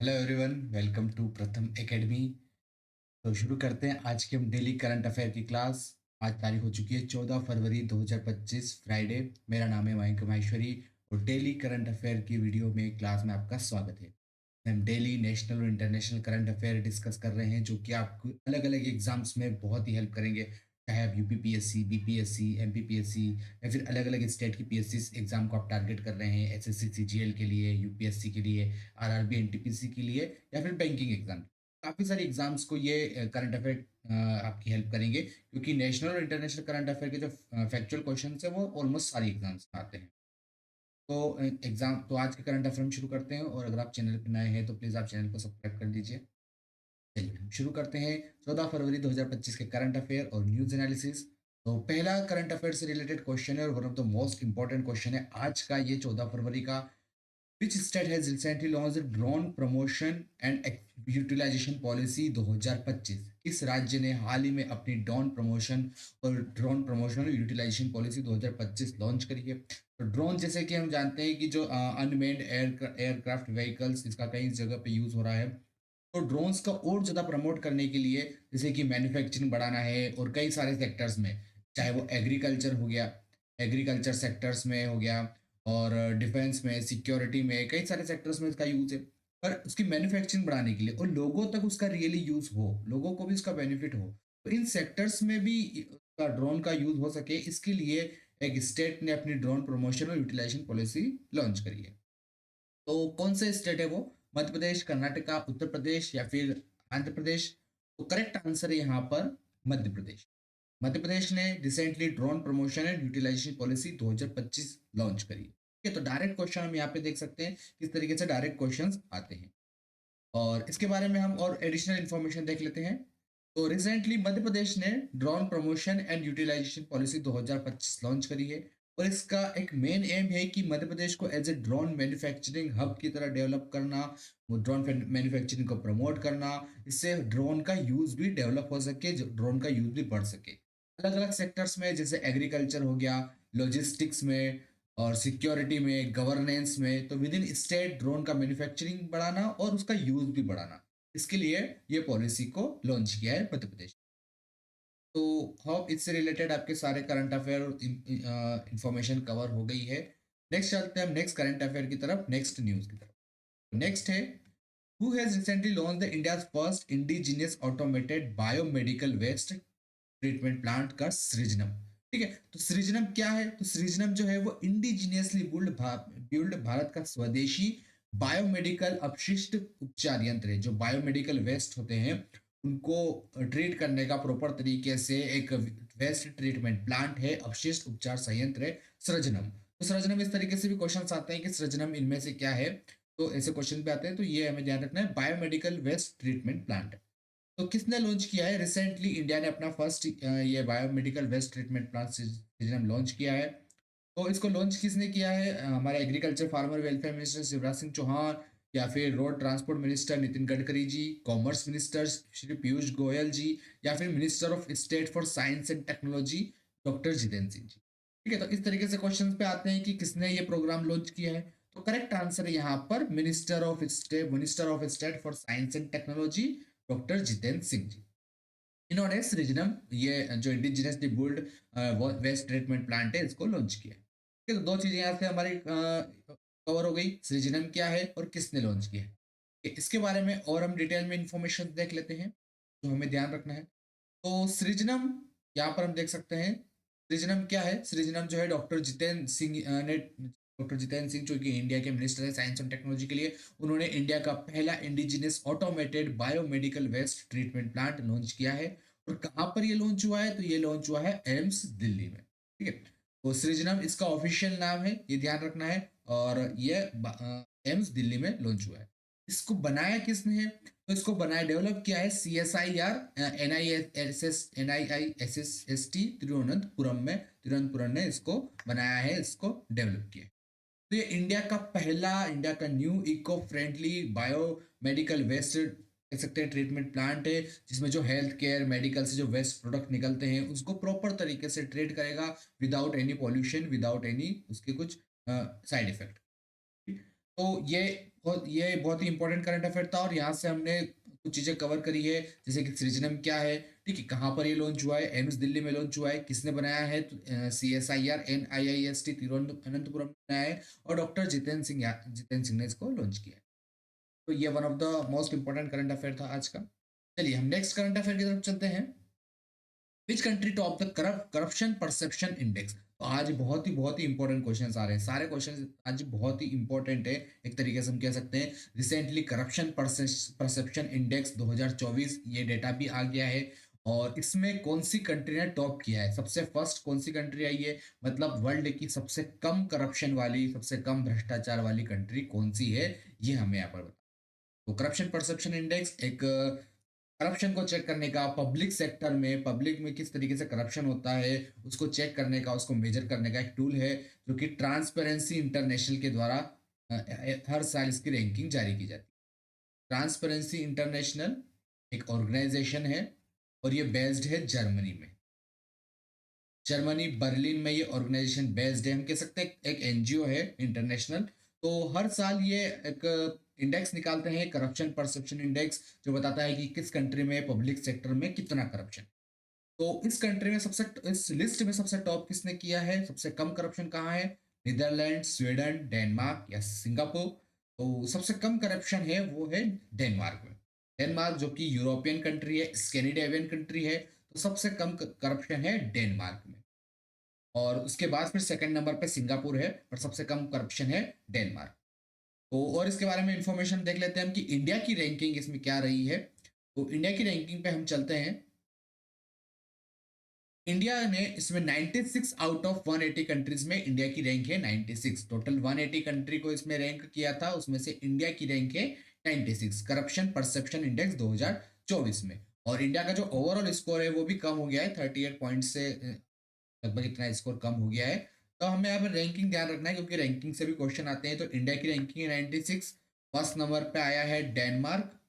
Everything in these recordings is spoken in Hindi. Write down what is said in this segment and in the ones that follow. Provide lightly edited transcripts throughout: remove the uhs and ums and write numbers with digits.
हेलो एवरीवन, वेलकम टू प्रथम एकेडमी। तो शुरू करते हैं आज की हम डेली करंट अफेयर की क्लास। आज तारीख हो चुकी है 14 फरवरी 2025 फ्राइडे। मेरा नाम है मयंक माहेश्वरी और डेली करंट अफेयर की वीडियो में क्लास में आपका स्वागत है। हम डेली नेशनल और इंटरनेशनल करंट अफेयर डिस्कस कर रहे हैं जो कि आपको अलग अलग एग्जाम्स में बहुत ही हेल्प करेंगे, चाहे आप यूपीपीएससी, बीपीएससी, एमपीपीएससी या फिर अलग अलग स्टेट की पीएससी एग्जाम को आप टारगेट कर रहे हैं, एसएससी सीजीएल के लिए, यूपीएससी के लिए, आरआरबी एनटीपीसी के लिए या फिर बैंकिंग एग्जाम। काफ़ी सारे एग्जाम्स को ये करंट अफेयर आपकी हेल्प करेंगे क्योंकि नेशनल और इंटरनेशनल करंट अफेयर के जो फैक्चुअल क्वेश्चन है वो ऑलमोस्ट सारी एग्जाम्स में आते हैं। तो आज के करंट अफेयर हम शुरू करते हैं और अगर आप चैनल पर नए हैं तो प्लीज़ आप चैनल को सब्सक्राइब कर दीजिए। चलिए हम शुरू करते हैं 14 फरवरी 2025 के करंट अफेयर और न्यूज एनालिसिस। तो पहला करंट अफेयर से रिलेटेड क्वेश्चन है और one of the most important question है आज का, ये 14 फरवरी का। Which state has recently launched drone promotion and utilization policy 2025? किस राज्य ने हाल ही में अपनी ड्रोन प्रमोशन और यूटिलाइजेशन पॉलिसी 2025 लॉन्च करी है? तो ड्रोन, जैसे कि हम जानते हैं कि जो अनमेन्ड एयरक्राफ्ट व्हीकल्स, इसका कई जगह पे यूज हो रहा है। तो ड्रोन्स का और ज़्यादा प्रमोट करने के लिए, जैसे कि मैन्युफैक्चरिंग बढ़ाना है और कई सारे सेक्टर्स में, चाहे वो एग्रीकल्चर हो गया, एग्रीकल्चर सेक्टर्स में हो गया, और डिफेंस में, सिक्योरिटी में, कई सारे सेक्टर्स में इसका यूज़ है। पर उसकी मैन्युफैक्चरिंग बढ़ाने के लिए और लोगों तक उसका रियली यूज़ हो, लोगों को भी इसका बेनिफिट हो, तो इन सेक्टर्स में भी ड्रोन का यूज़ हो सके, इसके लिए एक स्टेट ने अपनी ड्रोन प्रमोशन और यूटिलाइजेशन पॉलिसी लॉन्च करी है। तो कौन से स्टेट है वो? मध्य प्रदेश, कर्नाटका, उत्तर प्रदेश या फिर आंध्र प्रदेश? तो करेक्ट आंसर है यहाँ पर मध्य प्रदेश। मध्य प्रदेश ने recently drone promotion and utilization policy 2025 launch करी है। ठीक है, तो डायरेक्ट क्वेश्चन हम यहाँ पे देख सकते हैं किस तरीके से डायरेक्ट क्वेश्चंस आते हैं, और इसके बारे में हम और एडिशनल इंफॉर्मेशन देख लेते हैं। तो रिसेंटली मध्य प्रदेश ने drone promotion and utilization policy 2025 launch करी है, और इसका एक मेन एम है कि मध्य प्रदेश को as a drone manufacturing hub की तरह डेवलप करना, वो ड्रोन मैन्युफैक्चरिंग को प्रमोट करना, इससे ड्रोन का यूज भी डेवलप हो सके, ड्रोन का यूज भी बढ़ सके अलग अलग सेक्टर्स में, जैसे एग्रीकल्चर हो गया, लॉजिस्टिक्स में, और सिक्योरिटी में, गवर्नेंस में। तो विद इन स्टेट ड्रोन का मैन्युफैक्चरिंग बढ़ाना और उसका यूज भी बढ़ाना, इसके लिए ये पॉलिसी को लॉन्च किया है मध्य प्रदेश। तो होप इससे रिलेटेड आपके सारे करंट अफेयर इंफॉर्मेशन कवर हो गई है। नेक्स्ट चलते हैं हम नेक्स्ट करंट अफेयर की तरफ, नेक्स्ट न्यूज की तरफ। नेक्स्ट है, who has recently launch the India's first indigenous automated biomedical waste treatment plant का सृजनम। ठीक है, तो सृजनम क्या है? तो सृजनम जो है वो इंडिजीनियसली बिल्ड भारत का स्वदेशी बायोमेडिकल अपशिष्ट उपचार यंत्र है। जो बायोमेडिकल वेस्ट होते हैं उनको ट्रीट करने का प्रॉपर तरीके से एक वेस्ट ट्रीटमेंट प्लांट है, अपशिष्ट उपचार संयंत्र है सृजनम। तो सृजनम, इस तरीके से भी क्वेश्चन आते हैं कि सृजनम इनमें से क्या है, तो ऐसे क्वेश्चन भी आते हैं, तो ये हमें ध्यान रखना है। बायोमेडिकल वेस्ट ट्रीटमेंट प्लांट, तो किसने लॉन्च किया है? रिसेंटली इंडिया ने अपना फर्स्ट ये biomedical waste treatment plant system launch किया है। तो इसको लॉन्च किसने किया है? हमारे agriculture farmer welfare minister Shivraj Singh Chauhan, या फिर road transport minister Nitin Gadkari ji, commerce minister Shri Piyush Goyal ji, या फिर minister of state for science and technology doctor Jitendra Singh ji. ठीक है, तो इस तरीके से क्वेश्चन पे आते हैं कि किसने ये प्रोग्राम लॉन्च किया है। तो करेक्ट आंसर है यहाँ पर minister of state for science and technology doctor Jitendra Singh ji. इन्होंने सृजनम, ये जो indigenously build waste treatment plant है, इसको लॉन्च किया है। ठीक है, तो दो चीजें यहाँ से हमारी कवर हो गई, सृजनम क्या है और किसने लॉन्च किया है। इसके बारे में और हम डिटेल में इंफॉर्मेशन देख लेते हैं जो हमें ध्यान रखना है। तो सृजनम, यहाँ पर हम देख सकते हैं सृजनम क्या है। सृजनम जो है डॉक्टर जितेंद्र सिंह जो कि इंडिया के मिनिस्टर है साइंस एंड टेक्नोलॉजी के लिए, उन्होंने इंडिया का पहला indigenous automated biomedical waste treatment plant launch किया है। और कहाँ पर ये लॉन्च हुआ है? तो ये लॉन्च हुआ है एम्स दिल्ली में। ठीक है, तो सृजनम इसका ऑफिशियल नाम है, ये ध्यान रखना है, और ये एम्स दिल्ली में लॉन्च हुआ है। इसको बनाया किसने है? तो इसको बनाया, डेवलप किया है CSIR NISSST तिरुवनंतपुरम ने इसको बनाया है, इसको डेवलप किया है। तो ये इंडिया का new eco friendly bio medical waste कह सकते हैं ट्रीटमेंट प्लांट है, जिसमें जो हेल्थ केयर मेडिकल से जो वेस्ट प्रोडक्ट निकलते हैं उसको प्रॉपर तरीके से ट्रीट करेगा, without any pollution, without any उसके कुछ साइड इफेक्ट। तो ये ये बहुत ही इंपॉर्टेंट करंट अफेयर था और यहाँ से हमने कुछ चीज़ें कवर करी है, जैसे कि सृजनम क्या है, ठीक है, कहाँ पर ये लॉन्च हुआ है, एम्स दिल्ली में लॉन्च हुआ है, किसने बनाया है, तो CSIR NIIST तिरुवनंतपुरम में बनाया है और डॉक्टर जितेंद्र सिंह ने इसको लॉन्च किया है। तो ये one of the most important current affair था आज का। चलिए हम नेक्स्ट करंट अफेयर की तरफ चलते हैं। Which country top the corruption perception index. तो आज बहुत ही इंपॉर्टेंट क्वेश्चंस आ रहे हैं, सारे क्वेश्चंस आज बहुत ही इंपॉर्टेंट है। एक तरीके से हम कह सकते हैं रिसेंटली करप्शन परसेप्शन इंडेक्स 2024 ये डेटा भी आ गया है और इसमें कौन सी कंट्री ने टॉप किया है, सबसे फर्स्ट कौन सी कंट्री आई है, मतलब वर्ल्ड की सबसे कम करप्शन वाली, सबसे कम भ्रष्टाचार वाली कंट्री कौन सी है, ये हमें यहाँ पर बता। तो करप्शन परसेप्शन इंडेक्स एक करप्शन को चेक करने का, पब्लिक सेक्टर में पब्लिक में किस तरीके से करप्शन होता है उसको चेक करने का, उसको मेजर करने का एक टूल है जो कि ट्रांसपेरेंसी इंटरनेशनल के द्वारा हर साल इसकी रैंकिंग जारी की जाती है। ट्रांसपेरेंसी इंटरनेशनल एक ऑर्गेनाइजेशन है और ये बेस्ड है जर्मनी में। जर्मनी बर्लिन में ये ऑर्गेनाइजेशन बेस्ड है, हम कह सकते हैं एक एनजीओ है इंटरनेशनल। तो हर साल ये एक इंडेक्स निकालते हैं, करप्शन परसेप्शन इंडेक्स, जो बताता है कि किस कंट्री में पब्लिक सेक्टर में कितना करप्शन। तो इस कंट्री में सबसे, इस लिस्ट में सबसे टॉप किसने किया है, सबसे कम करप्शन कहाँ है, नीदरलैंड, स्वीडन, डेनमार्क या सिंगापुर। तो सबसे कम करप्शन है वो है डेनमार्क में। डेनमार्क जो कि यूरोपियन कंट्री है, स्कैंडिनेवियन कंट्री है, तो सबसे कम करप्शन है डेनमार्क में। और उसके बाद फिर सेकंड नंबर पे सिंगापुर है, पर सबसे कम करप्शन है डेनमार्क। तो और इसके बारे में इंफॉर्मेशन देख लेते हैं हम कि इंडिया की रैंकिंग इसमें क्या रही है। तो इंडिया की रैंकिंग पे हम चलते हैं। इंडिया ने इसमें 96 आउट ऑफ 180 कंट्रीज में इंडिया की रैंक है 96। टोटल 180 कंट्री को इसमें रैंक किया था, उसमें से इंडिया की रैंक है 96 करप्शन परसेप्शन इंडेक्स 2024 में। और इंडिया का जो ओवरऑल स्कोर है वो भी कम हो गया है, 38 पॉइंट से लगभग इतना स्कोर कम हो गया है। तो हमें यहाँ पर रैंकिंग ध्यान रखना है क्योंकि रैंकिंग से भी क्वेश्चन आते हैं। तो इंडिया की रैंकिंग है 96। फर्स्ट नंबर पे आया है डेनमार्क,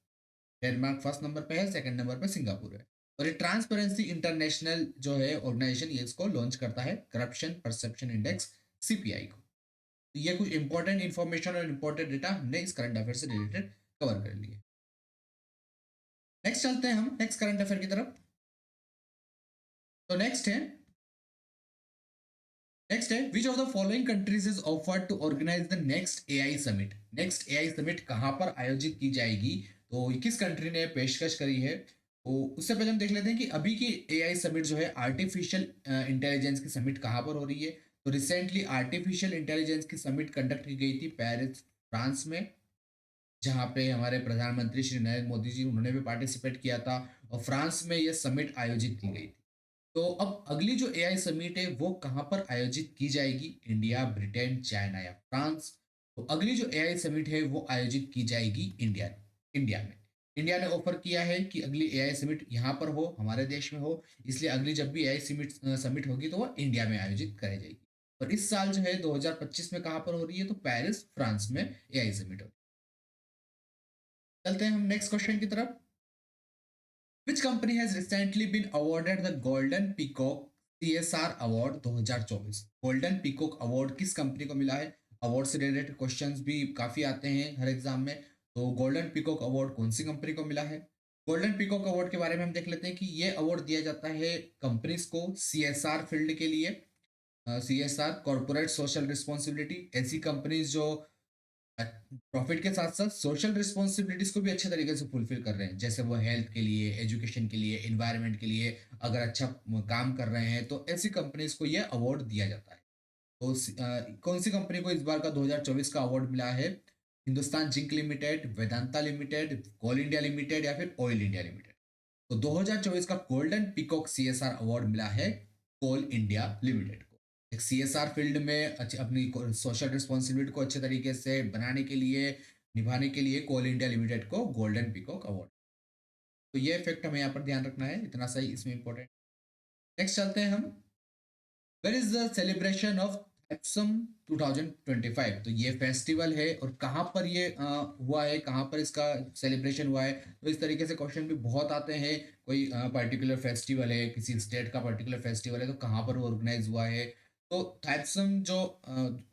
डेनमार्क फर्स्ट नंबर पे है, सेकंड नंबर पे सिंगापुर है। और ये ट्रांसपेरेंसी इंटरनेशनल जो है ऑर्गेनाइजेशन, ये इसको लॉन्च करता है करप्शन परसेप्शन इंडेक्स CPI को। तो ये कुछ इंपॉर्टेंट इंफॉर्मेशन और इंपॉर्टेंट डेटा हमने इस करंट अफेयर से रिलेटेड कवर कर लिए। नेक्स्ट चलते हैं हम नेक्स्ट करंट अफेयर की तरफ। तो नेक्स्ट है which of the following countries is offered to organise the next AI summit. Next AI summit कहां पर आयोजित की जाएगी, तो किस कंट्री ने पेशकश करी है। तो उससे पहले हम देख लेते हैं कि अभी की एआई समिट जो है आर्टिफिशियल इंटेलिजेंस की समिट कहां पर हो रही है। तो रिसेंटली आर्टिफिशियल इंटेलिजेंस की समिट कंडक्ट की गई थी पेरिस फ्रांस में, जहाँ पे हमारे प्रधानमंत्री श्री नरेंद्र मोदी जी उन्होंने भी पार्टिसिपेट किया था और फ्रांस में यह समिट आयोजित की गई थी। तो अब अगली जो एआई समिट है वो कहाँ पर आयोजित की जाएगी, इंडिया, ब्रिटेन, चाइना या फ्रांस। तो अगली जो एआई समिट है वो आयोजित की जाएगी इंडिया में। इंडिया ने ऑफर किया है कि अगली एआई समिट यहाँ पर हो, हमारे देश में हो, इसलिए अगली जब भी एआई समिट होगी तो वो इंडिया में आयोजित कराई जाएगी। और इस साल जो है 2025 में कहाँ पर हो रही है, तो पेरिस फ्रांस में एआई समिट हो। चलते हैं हम नेक्स्ट क्वेश्चन की तरफ। Which company has recently been awarded the Golden Peacock CSR Award 2024? Golden peacock award किस कंपनी को मिला है। अवार्ड से रिलेटेड क्वेश्चंस भी काफी आते हैं हर एग्जाम में। तो गोल्डन पीकॉक अवार्ड कौन सी कंपनी को मिला है। गोल्डन पीकॉक अवार्ड के बारे में हम देख लेते हैं कि ये अवार्ड दिया जाता है कंपनीज को CSR फील्ड के लिए। CSR कॉर्पोरेट सोशल रिस्पॉन्सिबिलिटी, ऐसी कंपनीज जो प्रॉफिट के साथ साथ सोशल रिस्पॉन्सिबिलिटीज को भी अच्छे तरीके से फुलफिल कर रहे हैं, जैसे वो हेल्थ के लिए, एजुकेशन के लिए, इन्वायरमेंट के लिए अगर अच्छा काम कर रहे हैं तो ऐसी कंपनीज को ये अवार्ड दिया जाता है। तो कौन सी कंपनी को इस बार का 2024 का अवार्ड मिला है। Hindustan zinc limited, Vedanta limited, coal India limited या फिर ऑयल इंडिया लिमिटेड। तो 2024 का गोल्डन पीकॉक CSR अवार्ड मिला है कोल इंडिया लिमिटेड को। एक CSR फील्ड में अपनी सोशल रिस्पॉन्सिबिलिटी को अच्छे तरीके से बनाने के लिए, निभाने के लिए कोल इंडिया लिमिटेड को गोल्डन पीकॉक अवार्ड। तो ये फैक्ट हमें यहाँ पर ध्यान रखना है, इतना सही इसमें इंपॉर्टेंट। नेक्स्ट चलते हैं हम। Where is the celebration of एप्सम 2025। तो ये फेस्टिवल है और कहाँ पर ये हुआ है, कहाँ पर इसका सेलिब्रेशन हुआ है। तो इस तरीके से क्वेश्चन भी बहुत आते हैं। कोई पर्टिकुलर फेस्टिवल है, किसी स्टेट का पर्टिकुलर फेस्टिवल है, तो कहाँ पर वो ऑर्गेनाइज हुआ है। तो थाइपसम जो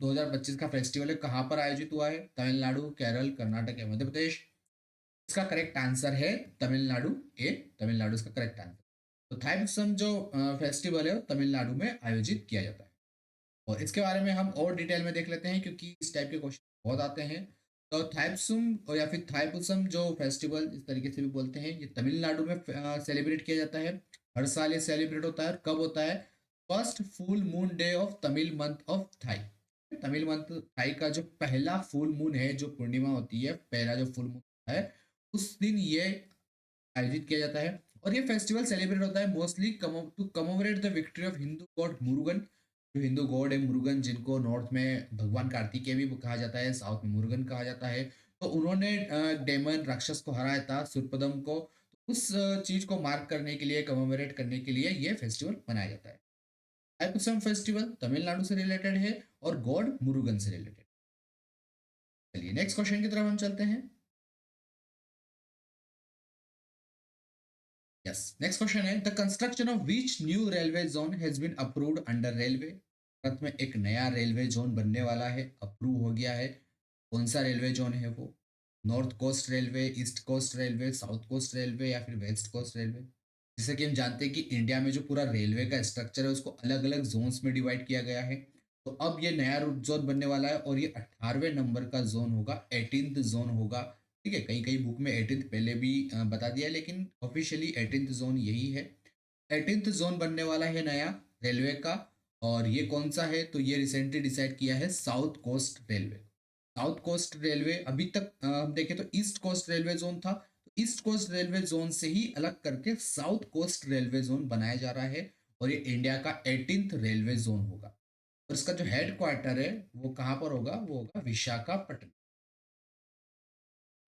2025 का फेस्टिवल है कहाँ पर आयोजित हुआ है? तमिलनाडु, केरल, कर्नाटक या मध्य प्रदेश? इसका करेक्ट आंसर है तमिलनाडु। ए तमिलनाडु इसका करेक्ट आंसर। तो थाइपसम जो फेस्टिवल है वो तमिलनाडु में आयोजित किया जाता है। और इसके बारे में हम और डिटेल में देख लेते हैं क्योंकि इस टाइप के क्वेश्चन बहुत आते हैं। तो थाइपसम और या फिर थाइपुसम जो फेस्टिवल इस तरीके से भी बोलते हैं, ये तमिलनाडु में सेलिब्रेट किया जाता है। हर साल ये सेलिब्रेट होता है। कब होता है? First full moon day of Tamil month of Thai. Tamil month Thai का जो पहला फुल मून है, जो पूर्णिमा होती है, पहला जो फुल मून होता है, उस दिन ये आयोजित किया जाता है। और ये फेस्टिवल सेलिब्रेट होता है mostly to commemorate the victory of Hindu god Murugan. जो हिंदू गॉड है मुरुगन, जिनको नॉर्थ में भगवान कार्तिकेय भी कहा जाता है, साउथ में मुरुगन कहा जाता है, तो उन्होंने डेमन राक्षस को हराया था, सुरपदम को। तो उस चीज को मार्क करने के लिए, कमोमरेट करने के लिए ये फेस्टिवल मनाया जाता है। थाइपुसम फेस्टिवल तमिलनाडु से रिलेटेड है और गॉड मुरुगन से रिलेटेड। चलिए नेक्स्ट क्वेश्चन की तरफ हम चलते हैं। यस, नेक्स्ट क्वेश्चन है the construction of which new railway zone has been approved under railway. Bharat में एक नया रेलवे जोन बनने वाला है, अप्रूव हो गया है। कौन सा रेलवे जोन है वो? North coast railway, east coast railway, south coast railway या फिर वेस्ट कोस्ट रेलवे? जैसे कि हम जानते हैं कि इंडिया में जो पूरा रेलवे का स्ट्रक्चर है उसको अलग अलग जोन्स में डिवाइड किया गया है। तो अब ये नया रूट जोन बनने वाला है और ये 18वें नंबर का जोन होगा, 18th जोन होगा। ठीक है, कई कई बुक में 18th पहले भी बता दिया है, लेकिन ऑफिशियली 18th जोन यही है। 18th जोन बनने वाला है नया रेलवे का। और ये कौन सा है? तो ये रिसेंटली डिसाइड किया है south coast railway. South coast railway अभी तक हम देखें तो ईस्ट कोस्ट रेलवे जोन था। तो ईस्ट कोस्ट रेलवे जोन से ही अलग करके साउथ कोस्ट रेलवे जोन बनाया जा रहा है। और ये इंडिया का 18th रेलवे जोन होगा। और इसका जो हेड क्वार्टर है वो कहाँ पर होगा? वो होगा विशाखापट्टनम।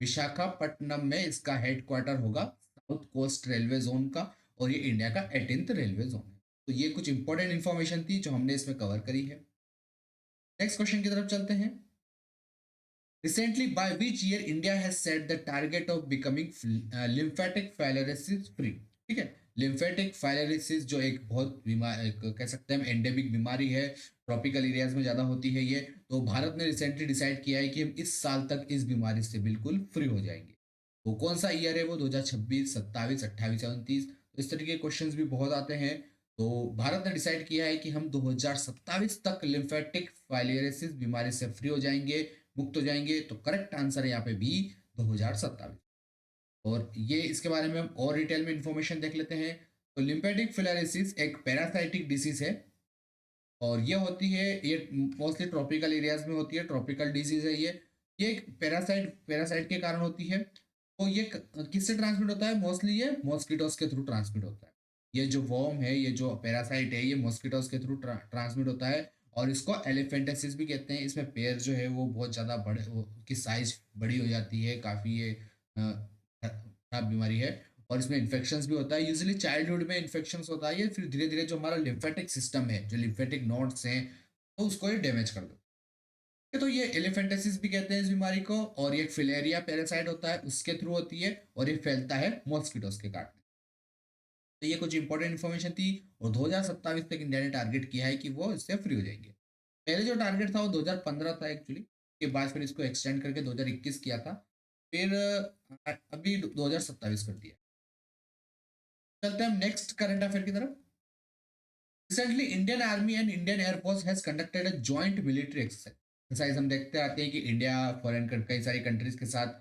विशाखापट्टनम में इसका हेड क्वार्टर होगा साउथ कोस्ट रेलवे जोन का। और ये इंडिया का 18th रेलवे जोन है। तो ये कुछ इंपॉर्टेंट इन्फॉर्मेशन थी जो हमने इसमें कवर करी है। नेक्स्ट क्वेश्चन की तरफ चलते हैं। Recently, by which year India has set the target of becoming lymphatic filariasis free? ठीक है, लिम्फेटिक फाइलेरिसिस जो एक बहुत बीमार, कह सकते हैं हम एंडेमिक बीमारी है, ट्रॉपिकल एरियाज में ज़्यादा होती है ये। तो भारत ने रिसेंटली डिसाइड किया है कि हम इस साल तक इस बीमारी से बिल्कुल फ्री हो जाएंगे। वो कौन सा ईयर है? वो 2026, 27, 28 या 29। तो इस तरीके के क्वेश्चंस भी बहुत आते हैं। तो भारत ने डिसाइड किया है कि हम 2027 तक लिम्फेटिक फाइलेरिसिस बीमारी से फ्री हो जाएंगे, मुक्त हो जाएंगे। तो करेक्ट आंसर है यहाँ पे बी, 2027। और ये इसके बारे में हम और डिटेल में इंफॉर्मेशन देख लेते हैं। तो लिम्फेटिक फिलारिसिस एक पैरासाइटिक डिसीज है। और ये होती है, ये मोस्टली ट्रॉपिकल एरियाज में होती है, ट्रॉपिकल डिजीज है ये एक पैरासाइट पैरासाइट के कारण होती है। तो ये किससे ट्रांसमिट होता है? मोस्टली ये मॉस्किटोस के थ्रू ट्रांसमिट होता है। ये जो वॉर्म है, ये जो पैरासाइट है, ये मॉस्किटोस के थ्रू ट्रांसमिट होता है। और इसको एलिफेंटेसिस भी कहते हैं। इसमें पैर जो है वो बहुत ज़्यादा बड़े, की साइज बड़ी हो जाती है, काफ़ी ये खराब बीमारी है। और इसमें इन्फेक्शंस भी होता है। यूजुअली चाइल्डहुड में इन्फेक्शंस होता है ये, फिर धीरे धीरे जो हमारा लिम्फेटिक सिस्टम है, जो लिम्फेटिक नोड्स हैं, तो उसको ये डैमेज कर दो। तो ये एलिफेंटेसिस भी कहते हैं इस बीमारी को। और ये फिलेरिया पैरासाइट होता है, उसके थ्रू होती है। और ये फैलता है मॉस्किटोस के काटने। तो ये कुछ इंपॉर्टेंट इन्फॉर्मेशन थी। और 2027 तक इंडिया ने टारगेट किया है कि वो इससे फ्री हो जाएंगे। पहले जो टारगेट था वो 2015 था एक्चुअली, के बाद फिर इसको एक्सटेंड करके 2021 किया था। फिर अभी 2027 कर दिया। चलते हैं हम नेक्स्ट करंट अफेयर की तरफ। Recently Indian army and Indian air force has conducted a joint military exercise. हम देखते आते हैं कि इंडिया फॉरेन कई सारी कंट्रीज के साथ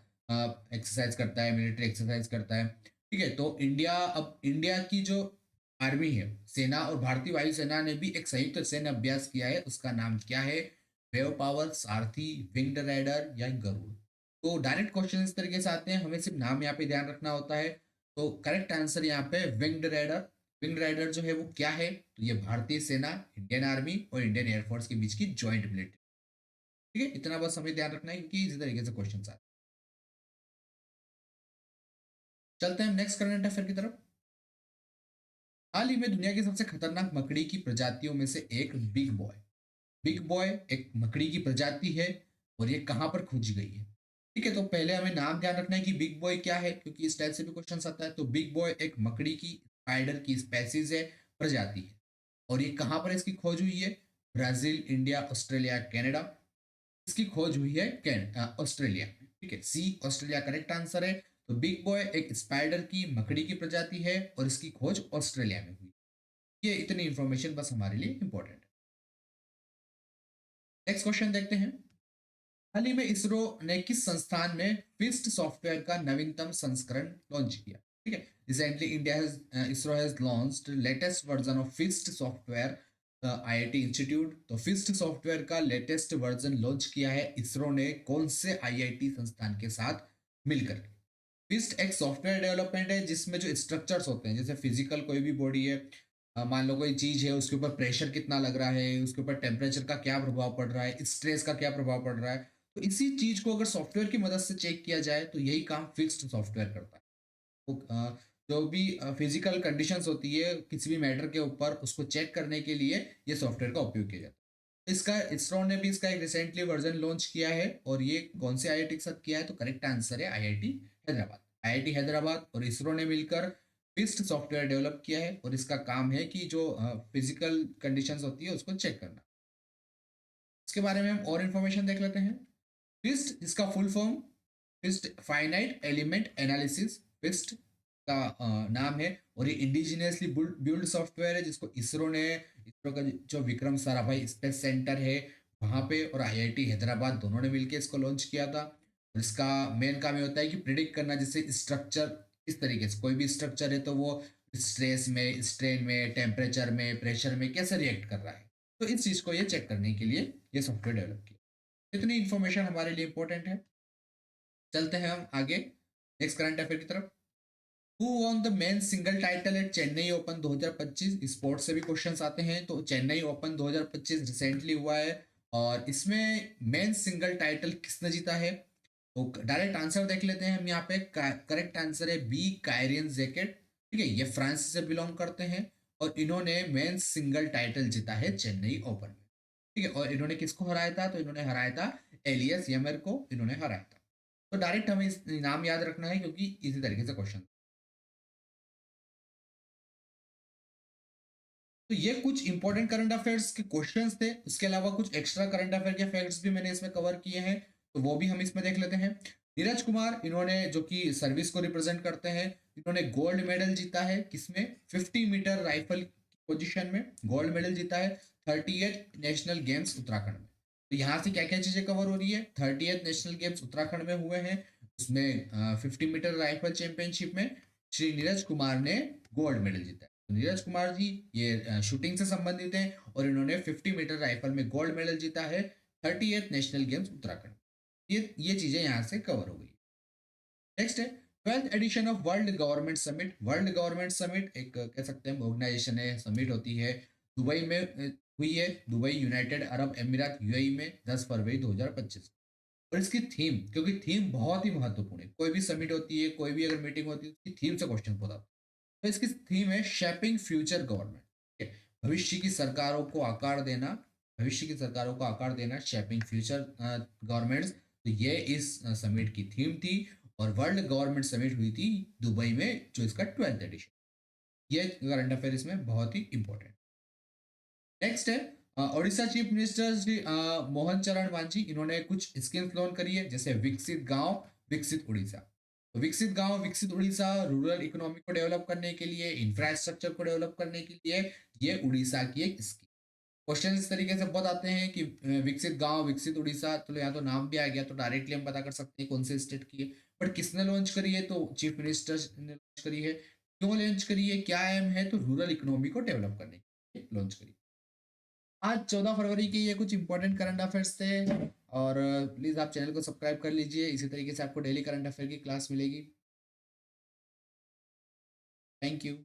एक्सरसाइज करता है, मिलिट्री एक्सरसाइज करता है। ठीक है, तो इंडिया, अब इंडिया की जो आर्मी है, सेना और भारतीय वायुसेना ने भी एक संयुक्त सैन्य अभ्यास किया है। उसका नाम क्या है? वेव पावर, सारथी, विंग्ड राइडर या गरुड़? तो डायरेक्ट क्वेश्चन इस तरीके से आते हैं, हमें सिर्फ नाम यहाँ पे ध्यान रखना होता है। तो करेक्ट आंसर यहाँ पे विंग्ड राइडर। विंग राइडर जो है वो क्या है? तो ये भारतीय सेना, इंडियन आर्मी और इंडियन एयरफोर्स के बीच की ज्वाइंट मिलिट्री। ठीक है, इतना बस हमें ध्यान रखना है क्योंकि इसी तरीके से क्वेश्चन आते हैं। चलते हैं नेक्स्ट करंट अफेयर की तरफ। हाल ही में दुनिया की सबसे खतरनाक मकड़ी की प्रजातियों में से एक बिग बॉय। बिग बॉय एक मकड़ी की प्रजाति है। और ये कहाँ पर खोजी गई है? ठीक है, तो पहले हमें नाम ध्यान रखना है कि बिग बॉय क्या है, क्योंकि इस टाइप से भी क्वेश्चन आता है। तो बिग बॉय एक मकड़ी की, स्पाइडर की स्पेसीज है, प्रजाति है। और ये कहाँ पर इसकी खोज हुई है? Brazil, India, Australia, Canada. इसकी खोज हुई है ऑस्ट्रेलिया में। ठीक है, सी ऑस्ट्रेलिया करेक्ट आंसर है। तो बिग बॉय एक स्पाइडर की मकड़ी की प्रजाति है और इसकी खोज ऑस्ट्रेलिया में हुई। ये इतनी इंफॉर्मेशन बस हमारे लिए इंपॉर्टेंट है। नेक्स्ट क्वेश्चन देखते हैं। हाल ही में इसरो ने किस संस्थान में फिस्ट सॉफ्टवेयर का नवीनतम संस्करण लॉन्च किया? ठीक है, recently India has ISRO has launched latest version of FEAST software IIT institute. तो फिस्ट सॉफ्टवेयर का लेटेस्ट वर्जन लॉन्च किया है इसरो ने कौन से आईआईटी संस्थान के साथ मिलकर? फिस्ट एक सॉफ्टवेयर डेवलपमेंट है जिसमें जो स्ट्रक्चर्स होते हैं, जैसे फिजिकल कोई भी बॉडी है, मान लो कोई चीज है, उसके ऊपर प्रेशर कितना लग रहा है, उसके ऊपर टेम्परेचर का क्या प्रभाव पड़ रहा है, स्ट्रेस का क्या प्रभाव पड़ रहा है, तो इसी चीज को अगर सॉफ्टवेयर की मदद से चेक किया जाए तो यही काम फिक्स्ड सॉफ्टवेयर करता है। तो जो भी फिजिकल कंडीशंस होती है किसी भी मैटर के ऊपर, उसको चेक करने के लिए ये सॉफ्टवेयर का उपयोग किया जाता है। इसका इसरो ने भी इसका एक रिसेंटली वर्जन लॉन्च किया है और ये कौन से आईआईटी के साथ किया है? तो करेक्ट आंसर है आईआईटी हैदराबाद। आईआईटी हैदराबाद और इसरो ने मिलकर फिस्ट सॉफ्टवेयर डेवलप किया है और इसका काम है कि जो फिजिकल कंडीशंस होती है उसको चेक करना। इसके बारे में हम और इन्फॉर्मेशन देख लेते हैं। फिस्ट इसका full form FEAST finite element analysis FEAST का नाम है और ये इंडिजिनियसली बिल्ड सॉफ्टवेयर है जिसको इसरो का जो विक्रम साराभाई स्पेस सेंटर है वहाँ पे और आईआईटी हैदराबाद दोनों ने मिलकर इसको लॉन्च किया था। और इसका मेन काम ये होता है कि प्रिडिक्ट करना, जैसे स्ट्रक्चर इस तरीके से कोई भी स्ट्रक्चर है तो वो स्ट्रेस में, स्ट्रेन में, टेम्परेचर में, प्रेशर में कैसे रिएक्ट कर रहा है, तो इस चीज़ को ये चेक करने के लिए ये सॉफ्टवेयर डेवलप किया। इतनी इन्फॉर्मेशन हमारे लिए इंपॉर्टेंट है। चलते हैं हम आगे नेक्स्ट करंट अफेयर की तरफ। Who won the men single title at Chennai open 2025? Sports से भी क्वेश्चंस आते हैं। तो चेन्नई ओपन 2025 रिसेंटली हुआ है और इसमें मेन सिंगल टाइटल किसने जीता है? तो डायरेक्ट आंसर देख लेते हैं हम यहाँ पे। करेक्ट आंसर है बी, कायरियन जैकेट। ठीक है, ये फ्रांस से बिलोंग करते हैं और इन्होंने मेन सिंगल टाइटल जीता है चेन्नई ओपन में। ठीक है, और इन्होंने किसको हराया था? तो इन्होंने हराया था एलियस यमर को इन्होंने हराया था। तो डायरेक्ट हमें इस नाम याद रखना है क्योंकि इसी तरीके से क्वेश्चन। तो ये कुछ इंपॉर्टेंट करंट अफेयर्स के क्वेश्चंस थे। उसके अलावा कुछ एक्स्ट्रा करंट अफेयर के फैक्ट्स भी मैंने इसमें कवर किए हैं, तो वो भी हम इसमें देख लेते हैं। नीरज कुमार, इन्होंने जो कि सर्विस को रिप्रेजेंट करते हैं, इन्होंने गोल्ड मेडल जीता है किसमें? 50 मीटर राइफल पोजीशन में गोल्ड मेडल जीता है 38 नेशनल गेम्स उत्तराखंड में। तो यहाँ से क्या क्या चीजें कवर हो रही है? 38 नेशनल गेम्स उत्तराखंड में हुए हैं, उसमें 50 मीटर राइफल चैंपियनशिप में श्री नीरज कुमार ने गोल्ड मेडल जीता है। तो नीरज कुमार जी ये शूटिंग से संबंधित हैं और इन्होंने 50 मीटर राइफल में गोल्ड मेडल जीता है 38 नेशनल गेम्स उत्तराखंड। ये चीजें यहाँ से कवर हो गई। नेक्स्ट है 12th edition of world government summit. World government summit एक कह सकते हैं ऑर्गेनाइजेशन है, समिट होती है, दुबई में हुई है, दुबई यूनाइटेड अरब अमीरात यूएई में 10 फरवरी 2025। और इसकी थीम, क्योंकि थीम बहुत ही महत्वपूर्ण है, कोई भी समिट होती है, कोई भी अगर मीटिंग होती है उसकी थीम से क्वेश्चन होता है। तो इसकी थीम है शेपिंग फ्यूचर गवर्नमेंट। ठीक है, भविष्य की सरकारों को आकार देना, भविष्य की सरकारों को आकार देना, शेपिंग फ्यूचर गवर्नमेंट्स। तो ये इस समिट की थीम थी और वर्ल्ड गवर्नमेंट समिट हुई थी दुबई में, जो इसका 12th एडिशन। ये करंट अफेयर इसमें बहुत ही इंपॉर्टेंट। नेक्स्ट है ओडिशा चीफ मिनिस्टर श्री मोहन चरण मांझी, इन्होंने कुछ स्कीम्स लॉन्च करी है, जैसे विकसित गांव विकसित उड़ीसा। तो विकसित गांव विकसित उड़ीसा रूरल इकोनॉमी को डेवलप करने के लिए, इंफ्रास्ट्रक्चर को डेवलप करने के लिए ये उड़ीसा की एक स्कीम। क्वेश्चन इस तरीके से बहुत आते हैं कि विकसित गांव विकसित उड़ीसा, तो यहाँ तो नाम भी आ गया तो डायरेक्टली हम पता कर सकते हैं कौन से स्टेट की है। बट किसने लॉन्च करी है? तो चीफ मिनिस्टर ने लॉन्च करी है। क्यों लॉन्च करी है, क्या एम है? तो रूरल इकोनॉमी को डेवलप करने के लिए लॉन्च करी। आज 14 फरवरी के ये कुछ इंपॉर्टेंट करंट अफेयर्स थे और प्लीज़ आप चैनल को सब्सक्राइब कर लीजिए, इसी तरीके से आपको डेली करंट अफेयर की क्लास मिलेगी। Thank you.